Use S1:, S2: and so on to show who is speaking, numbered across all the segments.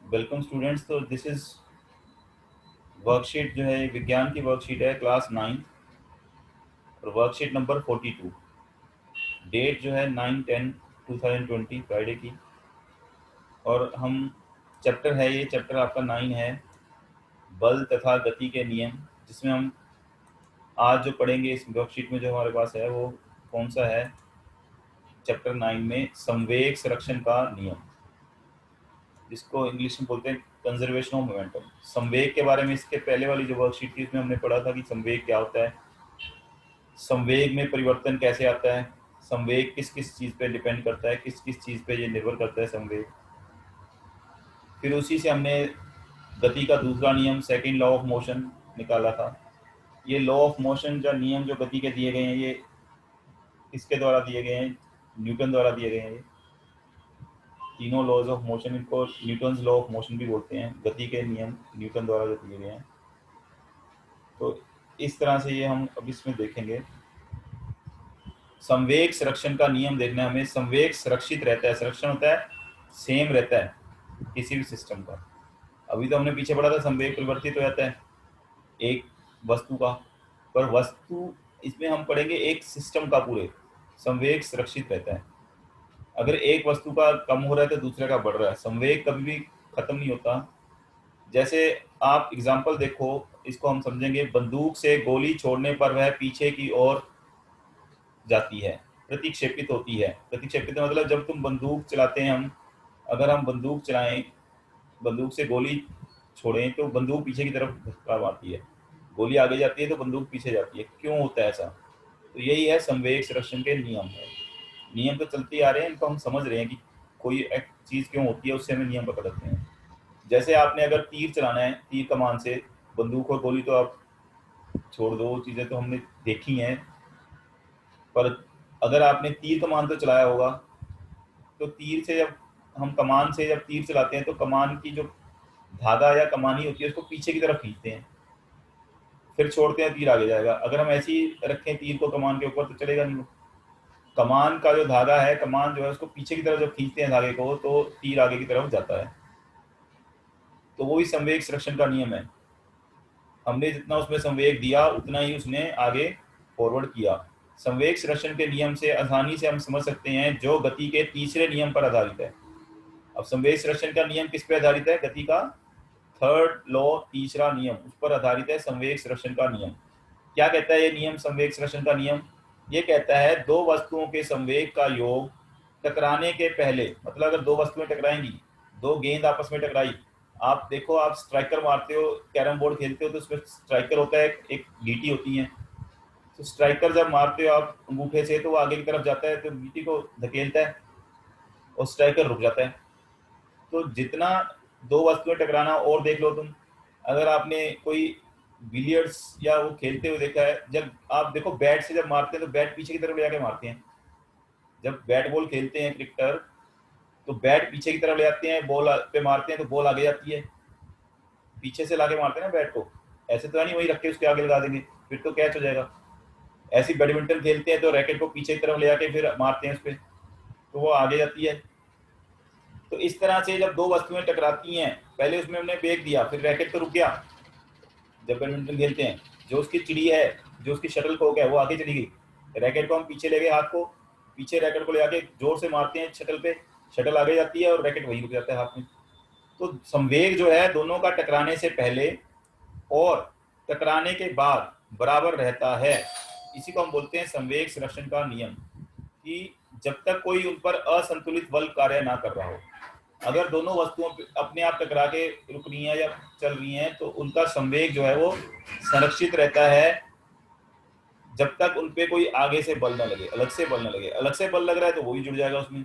S1: Welcome students. तो this is worksheet जो है विज्ञान की वर्कशीट है क्लास 9 और वर्कशीट नंबर 42। डेट जो है 9/10/2020 फ्राइडे की। और हम चैप्टर है, ये चैप्टर आपका 9 है, बल तथा गति के नियम, जिसमें हम आज जो पढ़ेंगे इस वर्कशीट में जो हमारे पास है वो कौन सा है, चैप्टर 9 में संवेग संरक्षण का नियम, जिसको इंग्लिश में बोलते हैं कंजर्वेशन ऑफ मोमेंटम। संवेग के बारे में इसके पहले वाली जो वर्कशीट थी उसमें हमने पढ़ा था कि संवेग क्या होता है, संवेग में परिवर्तन कैसे आता है, संवेग किस किस चीज़ पे डिपेंड करता है, किस किस चीज़ पे ये निर्भर करता है संवेग। फिर उसी से हमने गति का दूसरा नियम, सेकंड लॉ ऑफ मोशन निकाला था। ये लॉ ऑफ मोशन जो नियम जो गति के दिए गए हैं, ये किसके द्वारा दिए गए हैं? न्यूटन द्वारा दिए गए हैं। ये तीनों लॉज ऑफ मोशन, इनको न्यूटन्स लॉ ऑफ मोशन भी बोलते हैं। गति के नियम न्यूटन द्वारा जो दिए गए हैं, तो इस तरह से ये हम अब इसमें देखेंगे। संवेग संरक्षण का नियम देखना है हमें। संवेग सुरक्षित रहता है, संरक्षण होता है, सेम रहता है किसी भी सिस्टम का। अभी तो हमने पीछे पढ़ा था संवेग परिवर्तित हो जाता है एक वस्तु का, पर वस्तु इसमें हम पढ़ेंगे एक सिस्टम का पूरे। संवेग सुरक्षित रहता है। अगर एक वस्तु का कम हो रहा है तो दूसरे का बढ़ रहा है। संवेग कभी भी खत्म नहीं होता। जैसे आप एग्जाम्पल देखो, इसको हम समझेंगे। बंदूक से गोली छोड़ने पर वह पीछे की ओर जाती है, प्रतिक्षेपित होती है। प्रतिक्षेपित मतलब जब तुम बंदूक चलाते हैं, हम अगर हम बंदूक चलाएं, बंदूक से गोली छोड़ें तो बंदूक पीछे की तरफ धक्का मारती है, गोली आगे जाती है तो बंदूक पीछे जाती है। क्यों होता है ऐसा? तो यही है संवेग संरक्षण के नियम है। नियम तो चलते ही आ रहे हैं, इनको हम समझ रहे हैं कि कोई एक चीज़ क्यों होती है, उससे हमें नियम पता लगते हैं। जैसे आपने अगर तीर चलाना है, तीर कमान से, बंदूक और गोली तो आप छोड़ दो, वो चीज़ें तो हमने देखी हैं। पर अगर आपने तीर कमान तो चलाया होगा, तो तीर से जब हम कमान से जब तीर चलाते हैं तो कमान की जो धागा या कमानी होती है उसको पीछे की तरफ खींचते हैं, फिर छोड़ते हैं, तीर आगे जाएगा। अगर हम ऐसे ही रखें तीर को कमान के ऊपर तो चलेगा नहीं। कमान का जो धागा है, कमान जो है उसको पीछे की तरफ जब खींचते हैं धागे को, तो तीर आगे की तरफ जाता है। तो वो ही संवेग संरक्षण का नियम है। हमने जितना उसमें संवेग दिया उतना ही उसने आगे फॉरवर्ड किया। संवेग संरक्षण के नियम से आसानी से हम समझ सकते हैं, जो गति के तीसरे नियम पर आधारित है। अब संवेग संरक्षण का नियम किस पे आधारित है? गति का थर्ड लॉ, तीसरा नियम, उस पर आधारित है संवेग संरक्षण का नियम। क्या कहता है ये नियम? संवेग संरक्षण का नियम ये कहता है, दो वस्तुओं के संवेग का योग टकराने के पहले, मतलब अगर दो वस्तुएं टकराएंगी, दो गेंद आपस में टकराई, आप देखो, आप स्ट्राइकर मारते हो, कैरम बोर्ड खेलते हो तो उसमें स्ट्राइकर होता है, एक गीटी होती है। तो स्ट्राइकर जब मारते हो आप अंगूठे से, तो वो आगे की तरफ जाता है तो गीटी को धकेलता है और स्ट्राइकर रुक जाता है। तो जितना दो वस्तुएं टकराना, और देख लो तुम, अगर आपने कोई बिलियर्ड्स या वो खेलते हुए देखा है, जब आप देखो बैट से जब मारते हैं तो बैट पीछे की तरफ ले जाके मारते हैं। जब बैट बॉल खेलते हैं क्रिकेटर, तो बैट पीछे की तरफ ले जाते हैं, बॉल पे मारते हैं तो बॉल आगे जाती है। पीछे से लाके मारते हैं ना बैट को, ऐसे तो नहीं वही रख के उसके आगे लगा देंगे, फिर तो कैच हो जाएगा। ऐसे बैडमिंटन खेलते हैं तो रैकेट को पीछे की तरफ ले जाके फिर मारते हैं उस पर, तो वो आगे जाती है। तो इस तरह से जब दो वस्तुएं टकराती हैं, पहले उसमें हमने बेग दिया, फिर रैकेट तो रुक गया। जब बैडमिंटन खेलते हैं, जो उसकी चिड़ी है, जो उसकी शटल कॉक है, वो आगे चली गई, रैकेट को हम पीछे ले गए, हाथ को पीछे रैकेट को ले आके जोर से मारते हैं शटल पे, शटल आगे जाती है और रैकेट वहीं रुक जाता है हाथ में। तो संवेग जो है दोनों का टकराने से पहले और टकराने के बाद बराबर रहता है। इसी को हम बोलते हैं संवेग संरक्षण का नियम, कि जब तक कोई उन पर असंतुलित बल कार्य ना कर रहा हो। अगर दोनों वस्तुओं अपने आप टकरा के रुक रही हैं या चल रही हैं, तो उनका संवेग जो है वो संरक्षित रहता है, जब तक उन पे कोई आगे से बल न लगे, अलग से बल न लगे। अलग से बल लग रहा है तो वो भी जुड़ जाएगा उसमें,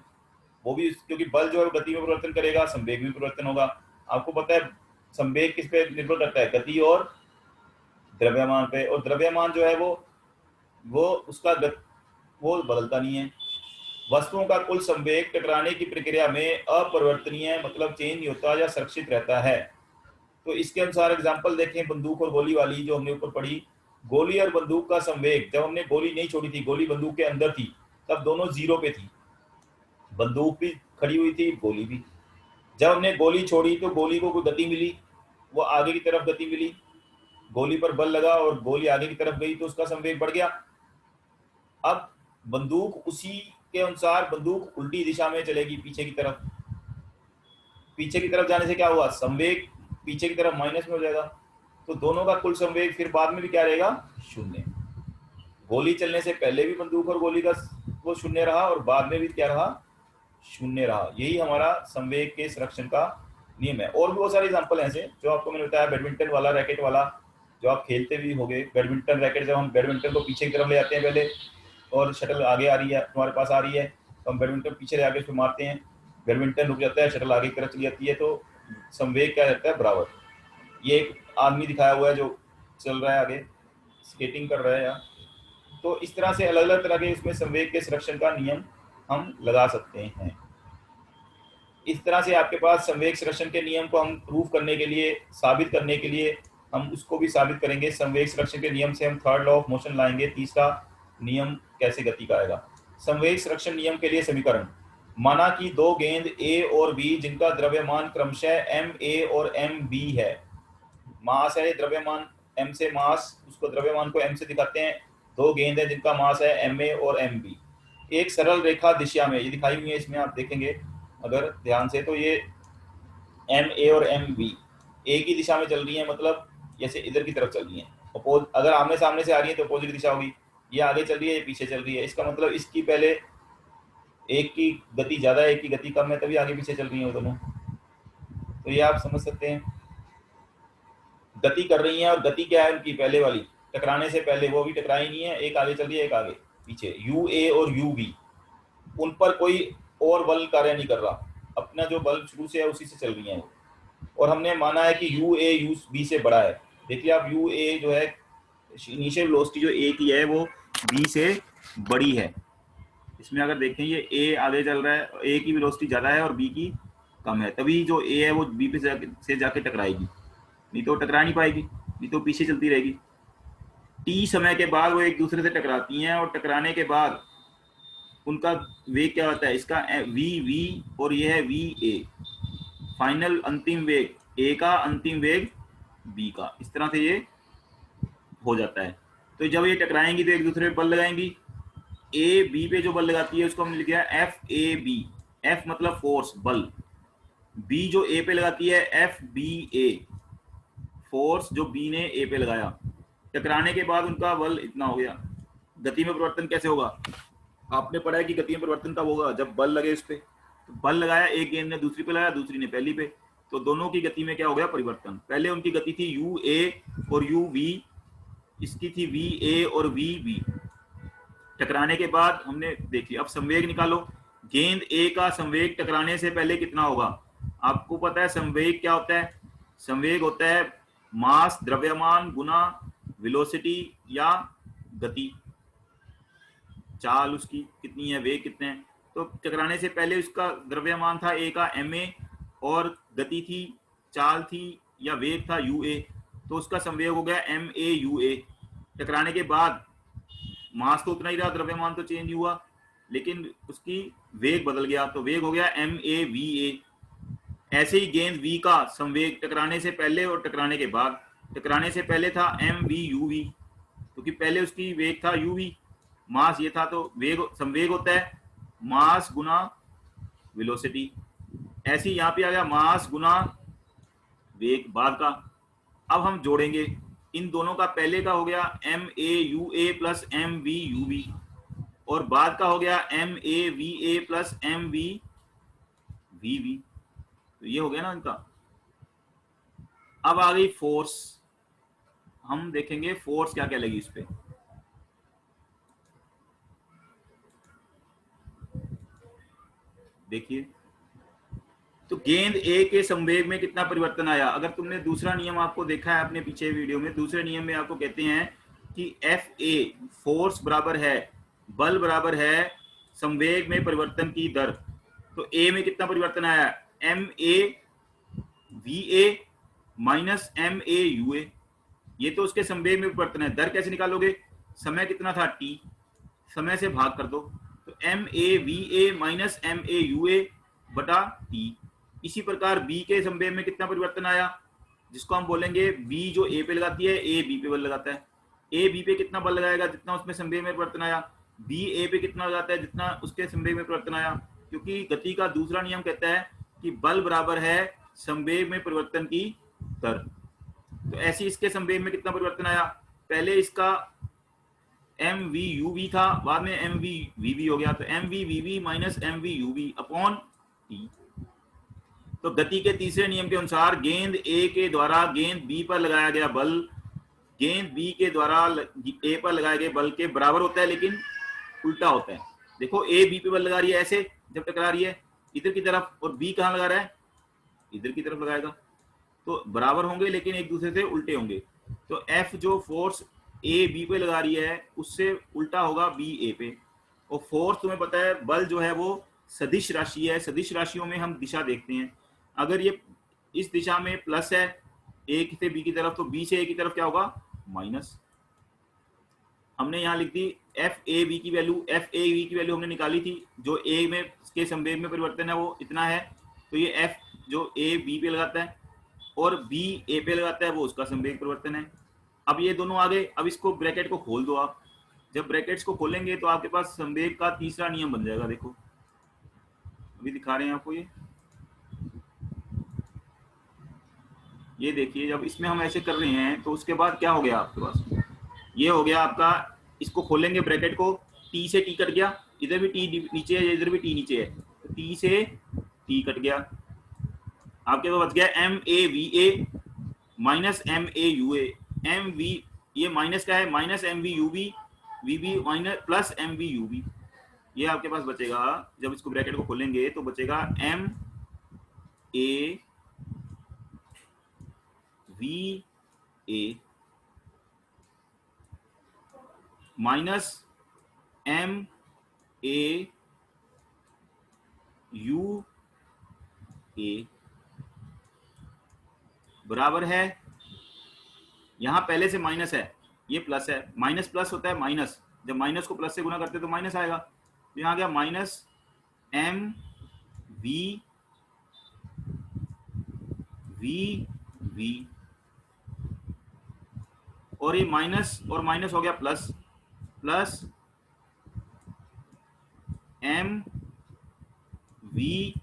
S1: वो भी, क्योंकि बल जो है गति में परिवर्तन करेगा, संवेग में परिवर्तन होगा। आपको पता है संवेग किस पे निर्भर करता है? गति और द्रव्यमान पे। और द्रव्यमान जो है वो उसका वो बदलता नहीं है। वस्तुओं का कुल संवेग टकराने की प्रक्रिया में अपरिवर्तनीय, मतलब चेंज नहीं होता या सुरक्षित रहता है। तो इसके अनुसार एग्जांपल देखें, बंदूक और गोली वाली जो हमने ऊपर पढ़ी। गोली और बंदूक का संवेग, जब हमने गोली नहीं छोड़ी थी, गोली बंदूक के अंदर थी, तब दोनों जीरो पे थी, बंदूक भी खड़ी हुई थी, गोली भी। जब हमने गोली छोड़ी तो गोली को कोई गति मिली, वो आगे की तरफ गति मिली, गोली पर बल लगा और गोली आगे की तरफ गई तो उसका संवेग बढ़ गया। अब बंदूक उसी के अनुसार बंदूक उल्टी दिशा में चलेगी पीछे की तरफ। पीछे की तरफ जाने से क्या हुआ, संवेग पीछे की तरफ माइनस में हो जाएगा, तो दोनों का कुल संवेग फिर बाद में भी क्या रहेगा, शून्य। गोली चलने से पहले भी बंदूक और गोली का वो शून्य रहा और बाद में भी क्या रहा, शून्य रहा। यही हमारा संवेग के संरक्षण का नियम है। और भी बहुत सारे एग्जांपल हैं ऐसे जो आपको मैंने बताया, बैडमिंटन वाला रैकेट वाला जो आप खेलते भी होंगे। बैडमिंटन रैकेट, जब हम बैडमिंटन को पीछे की तरफ ले आते हैं पहले और शटल आगे आ रही है, तुम्हारे पास आ रही है, तो हम बैडमिंटन पीछे ले आके उसको मारते हैं, बैडमिंटन रुक जाता है, शटल आगे की तरफ चली जाती है, तो संवेग क्या रहता है, बराबर। ये एक आदमी दिखाया हुआ है जो चल रहा है आगे, स्केटिंग कर रहा है यहाँ। तो इस तरह से अलग अलग तरह के इसमें संवेग के संरक्षण का नियम हम लगा सकते हैं। इस तरह से आपके पास संवेग संरक्षण के नियम को हम प्रूफ करने के लिए, साबित करने के लिए हम उसको भी साबित करेंगे। संवेग संरक्षण के नियम से हम थर्ड लॉ ऑफ मोशन लाएंगे, तीसरा नियम कैसे गति का आएगा। संवेग संरक्षण नियम के लिए समीकरण, माना कि दो गेंद ए और बी जिनका द्रव्यमान क्रमशः एम ए और एम बी है। मास है द्रव्यमान, एम से मास, उसको द्रव्यमान को एम से दिखाते हैं। दो गेंद है जिनका मास है एम ए और एम बी। एक सरल रेखा दिशा में, ये दिखाई हुई है इसमें, आप देखेंगे अगर ध्यान से, तो ये एम ए और एम बी एक ही दिशा में चल रही है, मतलब जैसे इधर की तरफ चल रही है। अगर आमने सामने से आ रही है तो अपोजिट दिशा होगी। ये आगे चल रही है, ये पीछे चल रही है, इसका मतलब इसकी पहले एक की गति ज्यादा है, एक की गति कम है, तभी आगे पीछे चल रही है वो दोनों। तो ये आप समझ सकते हैं, गति कर रही है। और गति क्या है उनकी, पहले वाली टकराने से पहले, वो भी टकराई नहीं है, एक आगे चल रही है एक आगे पीछे। यू ए और यू बी, उन पर कोई और बल कार्य नहीं कर रहा, अपना जो बल शुरू से है उसी से चल रही है वो। और हमने माना है कि यू ए यू बी से बड़ा है। देखिए आप, यू ए जो है इनिशियल वेलोसिटी जो ए की है वो बी से बड़ी है। इसमें अगर देखें, ये ए आगे चल रहा है, ए की वेलोसिटी ज़्यादा है और बी की कम है, तभी जो ए है वो बी पे से जाके टकराएगी, नहीं तो टकरा नहीं पाएगी, नहीं तो पीछे चलती रहेगी। टी समय के बाद वो एक दूसरे से टकराती हैं और टकराने के बाद उनका वेग क्या होता है, इसका वी वी और ये है वी ए, फाइनल अंतिम वेग ए का, अंतिम वेग बी का, इस तरह से ये हो जाता है। तो जब ये टकराएंगी तो एक दूसरे पे बल लगाएंगी। ए बी पे जो बल लगाती है उसको हमने लिखा है एफ ए बी, एफ मतलब फोर्स, बल। बी जो ए पे लगाती है एफ बी ए, फोर्स जो बी ने ए पे लगाया। टकराने के बाद उनका बल इतना हो गया। गति में परिवर्तन कैसे होगा, आपने पढ़ा है कि गति में परिवर्तन कब होगा, जब बल लगे इस पे। तो बल लगाया, एक गेंद ने दूसरी पे लगाया, दूसरी ने पहली पे, तो दोनों की गति में क्या हो गया, परिवर्तन। पहले उनकी गति थी यू ए और यू वी, इसकी थी वी ए और वी बी। टकराने के बाद हमने देखी। अब संवेग निकालो, गेंद ए का संवेग टकराने से पहले कितना होगा। आपको पता है संवेग क्या होता है, संवेग होता है मास द्रव्यमान गुना वेलोसिटी या गति, चाल उसकी कितनी है, वेग कितने हैं। तो टकराने से पहले उसका द्रव्यमान था ए का एम ए, और गति थी, चाल थी या वेग था यू ए, तो उसका संवेग हो गया एम ए यू ए। टकराने के बाद मास तो उतना ही रहा, द्रव्यमान तो चेंज हुआ, लेकिन उसकी वेग बदल गया, तो वेग हो गया एम ए वी ए। ऐसे ही गेंद वी का संवेग टकराने से पहले और टकराने के बाद, टकराने से पहले था एम वी यू वी, क्योंकि पहले उसकी वेग था यू वी, मास ये था, तो वेग संवेग होता है मास गुना वेलोसिटी। ऐसे ही यहाँ पे आ गया मास गुना वेग बाद का। अब हम जोड़ेंगे इन दोनों का, पहले का हो गया m A U A plus M we you v, और बाद का हो गया m A V a plus M v v v. तो ये हो गया ना इनका। अब आ गई फोर्स, हम देखेंगे फोर्स क्या क्या लगी इस पे। देखिए, तो गेंद ए के संवेग में कितना परिवर्तन आया। अगर तुमने दूसरा नियम आपको देखा है अपने पीछे वीडियो में, दूसरे नियम में आपको कहते हैं कि एफ ए फोर्स बराबर है, बल बराबर है संवेग में परिवर्तन की दर। तो ए में कितना परिवर्तन आया, M A V A minus M A you A, ये तो उसके संवेग में परिवर्तन है। दर कैसे निकालोगे, समय कितना था टी, समय से भाग कर दो, तो M A V A minus M A you A बटा टी। इसी प्रकार बी के संवेग में कितना परिवर्तन आया, जिसको हम बोलेंगे बी जो ए पे लगाती है, ए बी पे बल लगाता है। ए बी पे कितना बल लगाएगा जितना उसमें संवेग में परिवर्तन आया, बी ए पे कितना लगाता है जितना उसके संवेग में परिवर्तन आया। क्योंकि गति का दूसरा नियम कहता है कि बल बराबर है संवेग में परिवर्तन की दर। तो ऐसे इसके संवेग में कितना परिवर्तन आया, पहले इसका एम वी यू वी था, बाद में एम वी वी वी हो गया, तो m v v v minus m we you v upon t. तो गति के तीसरे नियम के अनुसार गेंद ए के द्वारा गेंद बी पर लगाया गया बल गेंद बी के द्वारा ए पर लगाए गए बल के बराबर होता है, लेकिन उल्टा होता है। देखो ए बी पे बल लगा रही है ऐसे, जब टकरा रही है इधर की तरफ, और बी कहाँ लगा रहा है, इधर की तरफ लगाएगा, तो बराबर होंगे लेकिन एक दूसरे से उल्टे होंगे। तो एफ जो फोर्स ए बी पे लगा रही है उससे उल्टा होगा बी ए पे। और फोर्स तुम्हें पता है बल जो है वो सदिश राशि है, सदिश राशियों में हम दिशा देखते हैं। अगर ये इस दिशा में प्लस है ए से बी की तरफ, तो बी से ए की तरफ क्या होगा, माइनस। हमने यहाँ लिख दी एफ ए बी की वैल्यू, एफ ए बी की वैल्यू हमने निकाली थी, जो ए में के संवेग में परिवर्तन है वो इतना है, तो ये एफ जो ए बी पे लगाता है और बी ए पे लगाता है वो उसका संवेग परिवर्तन है। अब ये दोनों आ गए, अब इसको ब्रैकेट को खोल दो आप, जब ब्रैकेट्स को खोलेंगे तो आपके पास संवेग का तीसरा नियम बन जाएगा। देखो अभी दिखा रहे हैं आपको, ये देखिए, जब इसमें हम ऐसे कर रहे हैं तो उसके बाद क्या हो गया आपके पास, ये हो गया आपका, इसको खोलेंगे ब्रैकेट को, टी से टी कट गया, इधर भी टी नीचे है, इधर भी टी नीचे है, तो टी से टी कट गया, आपके पास बच गया m A V A minus M A you a. M v ये माइनस का है, minus m we you v, v b minus plus M we you v, ये आपके पास बचेगा। जब इसको ब्रैकेट को खोलेंगे तो बचेगा M A V A minus M A you A बराबर है, यहां पहले से माइनस है, ये प्लस है, माइनस प्लस होता है माइनस, जब माइनस को प्लस से गुना करते तो माइनस आएगा, तो यहां गया minus m v v v, और ये माइनस और माइनस हो गया प्लस, प्लस एम वी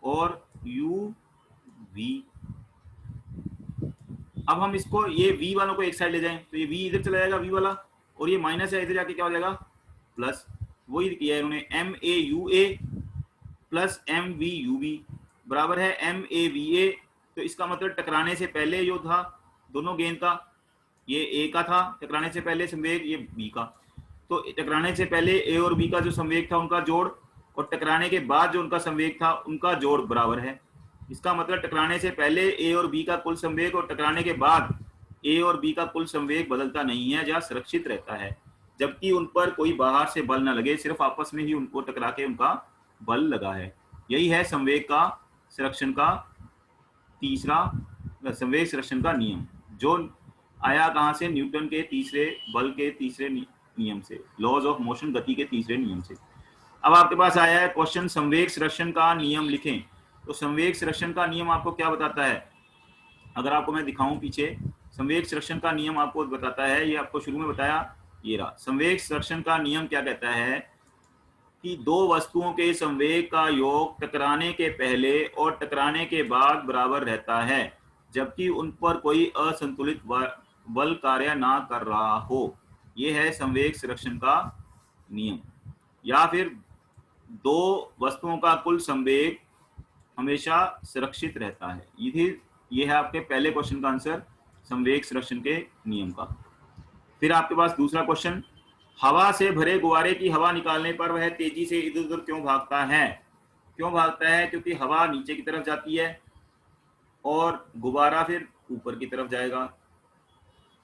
S1: और यू वी। अब हम इसको ये v वालों को एक साइड ले जाएं तो ये v इधर चला जाएगा v वाला, और ये माइनस है इधर जाके क्या हो जाएगा प्लस। वही किया है इन्होंने, M A U A plus M we you V बराबर है एम ए वी ए। तो इसका मतलब टकराने से पहले जो था दोनों गेंद का, ये ए का था टकराने से पहले संवेग, ये बी का, तो टकराने से पहले ए और बी का जो संवेग था उनका जोड़, और टकराने के बाद जो उनका संवेग था उनका जोड़ बराबर है। इसका मतलब टकराने से पहले ए और बी का कुल संवेग और टकराने के बाद ए और बी का कुल संवेग बदलता नहीं है, जहाँ सुरक्षित रहता है, जबकि उन पर कोई बाहर से बल न लगे, सिर्फ आपस में ही उनको टकरा के उनका बल लगा है। यही है संवेग का संरक्षण का तीसरा, संवेग संरक्षण का नियम, जो आया कहाँ से, न्यूटन के तीसरे बल के तीसरे नियम से, लॉज ऑफ मोशन, गति के तीसरे नियम से। अब आपके पास आया है क्वेश्चन, संवेग संरक्षण का नियम लिखें। तो संवेग संरक्षण का नियम आपको क्या बताता है, अगर आपको मैं दिखाऊं पीछे, संवेग संरक्षण का नियम आपको बताता है, ये आपको शुरू में बताया, ये रहा। संवेग संरक्षण का नियम क्या कहता है कि दो वस्तुओं के संवेग का योग टकराने के पहले और टकराने के बाद बराबर रहता है, जबकि उन पर कोई असंतुलित बल कार्य ना कर रहा हो। यह है संवेग संरक्षण का नियम। या फिर दो वस्तुओं का कुल संवेग हमेशा सुरक्षित रहता है। ये है आपके पहले क्वेश्चन का आंसर, संवेग संरक्षण के नियम का। फिर आपके पास दूसरा क्वेश्चन, हवा से भरे गुब्बारे की हवा निकालने पर वह तेजी से इधर उधर क्यों भागता है। क्यों भागता है, क्योंकि हवा नीचे की तरफ जाती है और गुब्बारा फिर ऊपर की तरफ जाएगा,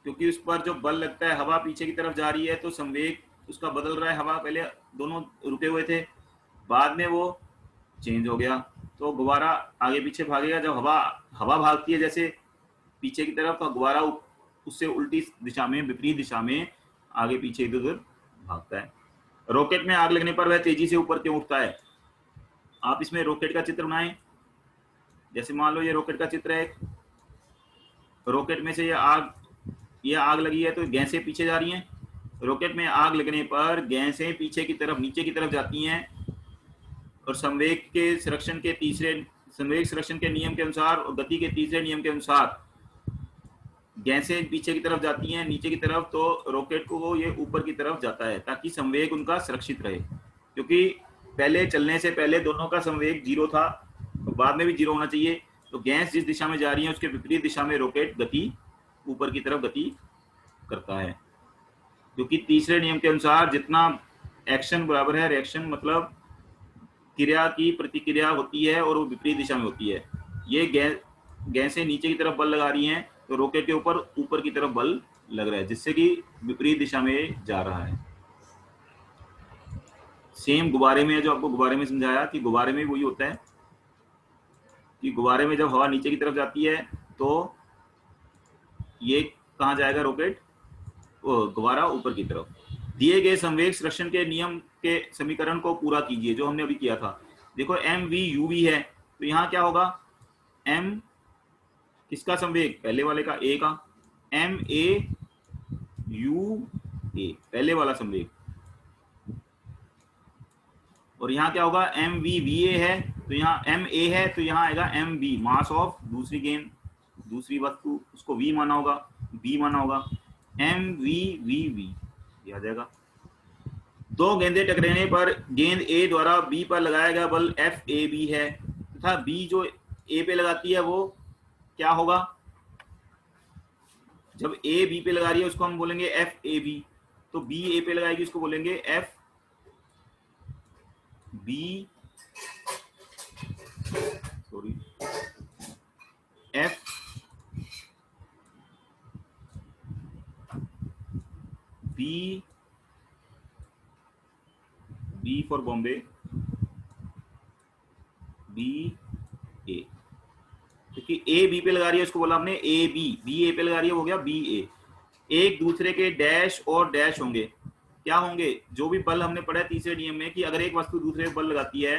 S1: क्योंकि उस पर जो बल लगता है, हवा पीछे की तरफ जा रही है तो संवेग उसका बदल रहा है। हवा पहले दोनों रुके हुए थे, बाद में वो चेंज हो गया, तो गुब्बारा आगे पीछे भागेगा। जब हवा भागती है जैसे पीछे की तरफ, तो गुब्बारा उससे उल्टी दिशा में, विपरीत दिशा में आगे पीछे इधर उधर भागता है। रॉकेट में आग लगने पर वह तेजी से ऊपर क्यों उठता है। आप इसमें रॉकेट का चित्र बनाएं। जैसे मान लो ये रॉकेट का चित्र है, रॉकेट में से ये आग लगी है तो गैसें पीछे जा रही हैं। रॉकेट में आग लगने पर गैसें पीछे की तरफ, नीचे की तरफ जाती हैं, और संवेग संरक्षण के नियम के अनुसार और गति के तीसरे नियम के अनुसार गैसें पीछे की तरफ जाती हैं, नीचे की तरफ, तो रॉकेट को ये ऊपर की तरफ जाता है ताकि संवेग उनका सुरक्षित रहे। क्योंकि पहले चलने से पहले दोनों का संवेग 0 था, तो बाद में भी 0 होना चाहिए। तो गैस जिस दिशा में जा रही है उसके विपरीत दिशा में रॉकेट गति ऊपर की तरफ गति करता है। क्योंकि तीसरे नियम के अनुसार जितना एक्शन बराबर है रिएक्शन, मतलब क्रिया की प्रतिक्रिया होती है और वो विपरीत दिशा में होती है। ये गैसें नीचे की तरफ बल लगा रही हैं तो रॉकेट के ऊपर की तरफ बल लग रहा है, जिससे कि विपरीत दिशा में जा रहा है। सेम गुब्बारे में, जो आपको गुब्बारे में समझाया कि गुब्बारे में वही होता है कि गुब्बारे में जब हवा नीचे की तरफ जाती है तो ये कहाँ जाएगा, रॉकेट, गुब्बारा ऊपर की तरफ। दिए गए संवेग संरक्षण के नियम के समीकरण को पूरा कीजिए, जो हमने अभी किया था। देखो mv है, तो यहाँ क्या होगा, m किसका संवेग, पहले वाले का, a का, ma u a पहले वाला संवेग, और यहाँ क्या होगा, mv है, तो यहाँ ma है, तो यहाँ आएगा mv मास ऑफ दूसरी गेंद, दूसरी वस्तु, उसको v माना होगा, b माना होगा, mv आ जाएगा। दो गेंदें टकराने पर गेंद A द्वारा B पर लगाया गया बल FAB है तथा B जो A पे लगाती है वो क्या होगा, जब A B पे लगा रही है उसको हम बोलेंगे FAB, तो B A पे लगाएगी उसको बोलेंगे FB, sorry FB, B for Bombay, BA, क्योंकि A B पे लगा रही है उसको बोला हमने AB, B A पे लगा रही है हो गया BA। एक दूसरे के डैश और डैश होंगे, क्या होंगे, जो भी बल हमने पढ़ा है तीसरे नियम में कि अगर एक वस्तु दूसरे पे बल लगाती है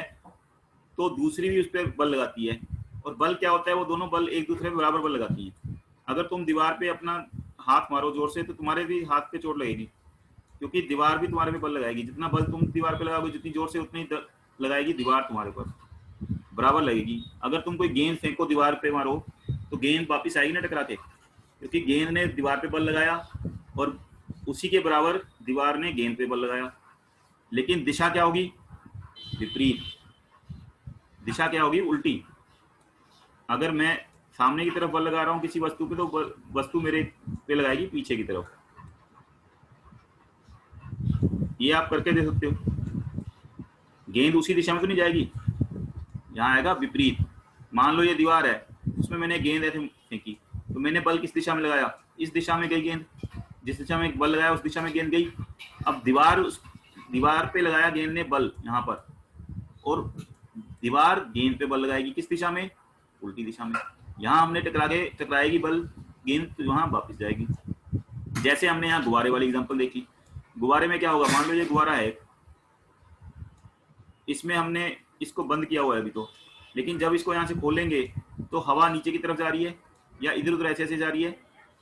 S1: तो दूसरी भी उस पर बल लगाती है, और बल क्या होता है, वो दोनों बल एक दूसरे पे बराबर बल लगाती हैं। अगर तुम दीवार पे अपना हाथ मारो जोर से तो तुम्हारे भी हाथ पे चोट लगेगी, क्योंकि दीवार भी तुम्हारे पे बल लगाएगी। जितना बल तुम दीवार पे लगाओगे, जितनी जोर से उतनी लगाएगी दीवार, तुम्हारे पर बराबर लगेगी। अगर तुम कोई गेंद फेंको दीवार पे मारो तो गेंद वापस आएगी ना टकरा के, क्योंकि गेंद ने दीवार पे बल लगाया और उसी के बराबर दीवार ने गेंद पे बल लगाया। लेकिन दिशा क्या होगी, विपरीत दिशा क्या होगी, उल्टी। अगर मैं सामने की तरफ बल लगा रहा हूं किसी वस्तु पे तो वस्तु मेरे पे लगाएगी पीछे की तरफ। ये आप करके दे सकते हो, गेंद उसी दिशा में तो नहीं जाएगी, यहाँ आएगा विपरीत। मान लो ये दीवार है, उसमें मैंने गेंद ऐसे फेंकी, तो मैंने बल किस दिशा में लगाया, इस दिशा में गई गेंद, जिस दिशा में बल लगाया उस दिशा में गेंद गई। अब दीवार पे लगाया गेंद ने बल यहाँ पर, और दीवार गेंद पे बल लगाएगी किस दिशा में, उल्टी दिशा में। यहाँ हमने टकराएगी बल गेंद, तो वहां वापस जाएगी। जैसे हमने यहाँ गुब्बारे वाली एग्जांपल देखी, गुब्बारे में क्या होगा, मान लो ये गुब्बारा है, इसमें हमने इसको बंद किया हुआ है अभी तो, लेकिन जब इसको यहाँ से खोलेंगे तो हवा नीचे की तरफ जा रही है या इधर उधर ऐसे ऐसे जा रही है,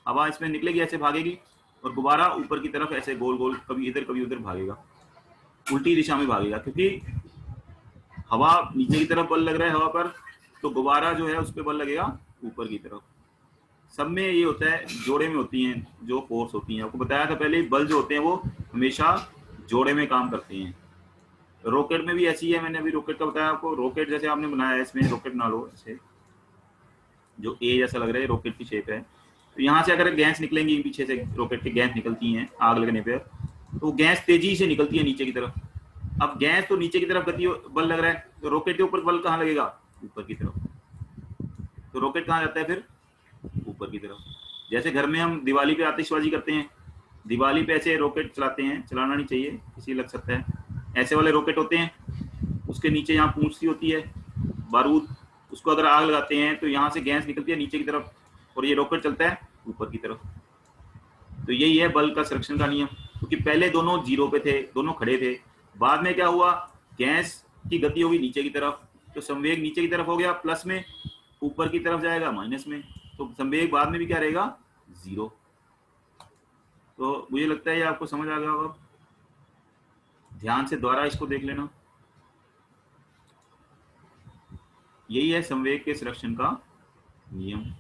S1: हवा इसमें निकलेगी, ऐसे भागेगी, और गुब्बारा ऊपर की तरफ ऐसे गोल गोल कभी इधर कभी उधर भागेगा, उल्टी दिशा में भागेगा, क्योंकि हवा नीचे की तरफ बल लग रहा है हवा पर, तो गुब्बारा जो है उस पर बल लगेगा ऊपर की तरफ। सब में ये होता है, जोड़े में होती हैं जो फोर्स होती हैं। आपको बताया था पहले, बल जो होते हैं वो हमेशा जोड़े में काम करते हैं। रॉकेट में भी ऐसी है, मैंने अभी रॉकेट का बताया आपको। रॉकेट जैसे आपने बनाया है, इसमें रॉकेट ना लो, ऐसे जो ए जैसा लग रहा है रॉकेट की शेप है, तो यहाँ से अगर गैस निकलेंगी पीछे से, रॉकेट की गैस निकलती हैं आग लगने पर, तो गैस तेजी से निकलती है नीचे की तरफ। अब गैस तो नीचे की तरफ गति बल लग रहा है, तो रॉकेट के ऊपर बल कहाँ लगेगा, ऊपर की तरफ, तो रॉकेट कहाँ जाता है फिर, ऊपर की तरफ। जैसे घर में हम दिवाली पे आतिशबाजी करते हैं, दिवाली पे ऐसे रॉकेट चलाते हैं, चलाना नहीं चाहिए, किसी लग सकता है, ऐसे वाले रॉकेट होते हैं, उसके नीचे यहाँ पूंछ सी होती है बारूद, उसको अगर आग लगाते हैं तो यहाँ से गैस निकलती है नीचे की तरफ, और ये रॉकेट चलता है ऊपर की तरफ। तो यही है बल का संरक्षण का नियम, क्योंकि पहले दोनों जीरो पे थे, दोनों खड़े थे, बाद में क्या हुआ, गैस की गति होगी नीचे की तरफ, तो संवेग नीचे की तरफ हो गया प्लस में, ऊपर की तरफ जाएगा माइनस में, तो संवेग बाद में भी क्या रहेगा, 0। तो मुझे लगता है ये आपको समझ आ गया होगा। ध्यान से दोबारा इसको देख लेना। यही है संवेग के संरक्षण का नियम।